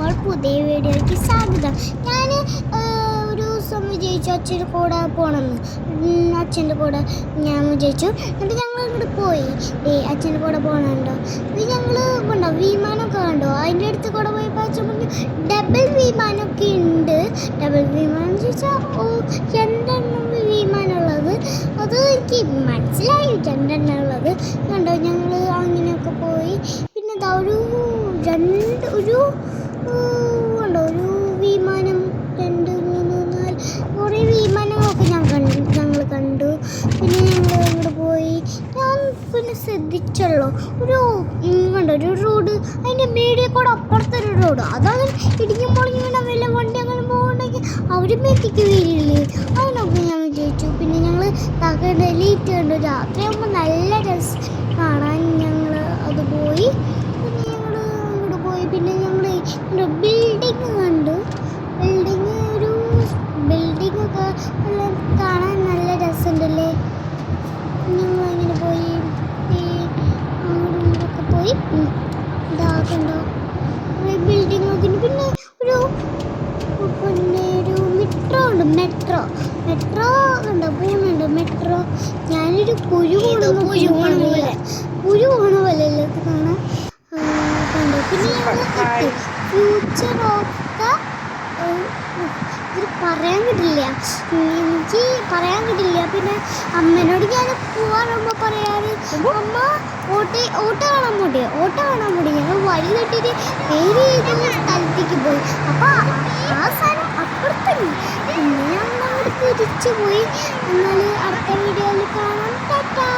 നമ്മൾ പുതിയ വീഡിയോയ്ക്ക് സ്വാഗതം. ഞാൻ ഒരു ദിവസം വിജയിച്ചു അച്ഛൻ്റെ കൂടെ പോകണമെന്ന്. അച്ഛൻ്റെ കൂടെ ഞാൻ വിജയിച്ചു. എന്നിട്ട് ഞങ്ങൾ ഇങ്ങോട്ട് പോയി. അച്ഛൻ്റെ കൂടെ പോകണുണ്ടോ? ഇത് ഞങ്ങൾ കണ്ടോ വിമാനമൊക്കെ കണ്ടോ? അതിൻ്റെ അടുത്ത് കൂടെ പോയപ്പോൾ അച്ഛൻ പറഞ്ഞു ഡബിൾ വിമാനമൊക്കെ ഉണ്ട്. ഡബിൾ വിമാനം ചോദിച്ചാൽ രണ്ടെണ്ണം വിമാനമുള്ളത്. അത് എനിക്ക് മനസ്സിലായി രണ്ടെണ്ണം ഉള്ളത് കണ്ടോ. ഞങ്ങൾ അങ്ങനെയൊക്കെ പോയി. പിന്നെ ഇതാ ഒരു കണ്ടോ ഒരു വിമാനം 2, 3, 4 കുറേ വിമാനങ്ങളൊക്കെ ഞങ്ങൾ കണ്ടു. പിന്നെ ഞങ്ങൾ അങ്ങോട്ട് പോയി. ഞാൻ പിന്നെ ശ്രദ്ധിച്ചുള്ളൂ കണ്ടോ ഒരു റോഡ്, അതിൻ്റെ മേടിയെ കൂടെ അപ്പുറത്തൊരു റോഡ്. അതങ്ങനെ ഇടിക്കുമ്പോൾ ഇങ്ങനെ വല്ല വണ്ടി അങ്ങനെ പോകുന്നുണ്ടെങ്കിൽ അവർ മേത്തിക്ക് വീഴില്ലേ. അതിനൊക്കെ ഞാൻ വിജയിച്ചു. പിന്നെ ഞങ്ങൾ ഡെലീറ്റ് കണ്ടു. രാത്രിയാകുമ്പോൾ നല്ല രസം കാണാൻ. ഞങ്ങൾ അത് പോയി. പിന്നെ ഞങ്ങൾ അങ്ങോട്ട് പോയി. പിന്നെ ഞങ്ങൾ ബിൽഡിങ് കണ്ടു. ബിൽഡിങ്ങൊക്കെ കാണാൻ നല്ല രസമുണ്ടല്ലേ. ഞങ്ങൾ അങ്ങനെ പോയി. അങ്ങോട്ടൊക്കെ പോയി ഇതാക്കണ്ടോ ബിൽഡിങ്ങൊക്കെ. പിന്നെ ഒരു മെട്രോ ഉണ്ട്. മെട്രോ കണ്ടോ പോകുന്നുണ്ട് മെട്രോ. ഞാനൊരു കുരു പോണ പോലെ അല്ലേ ഇത് കാണാൻ കണ്ടു. പിന്നെ ഞങ്ങൾ ഫ്യൂച്ചർ ഓഫ് ഇത് പറയാൻ കിട്ടില്ല, എനിക്ക് പറയാൻ കിട്ടില്ല. പിന്നെ അമ്മേനോട് ഞാൻ പോകാറുമ്പോൾ പറയാറ് അമ്മ ഓട്ടോ കാണാൻ വേണ്ടി ഞങ്ങൾ വഴി കെട്ടിയിട്ട് വേറെ ഏതെങ്കിലും സ്ഥലത്തേക്ക് പോയി. അപ്പോൾ ആ സാധനം അപ്പുറത്തന്നെ. പിന്നെ ഞങ്ങൾ അങ്ങോട്ട് തിരിച്ചു പോയി. എന്നാൽ അടുത്ത വീഡിയോയിൽ കാണാം. ടാറ്റാ.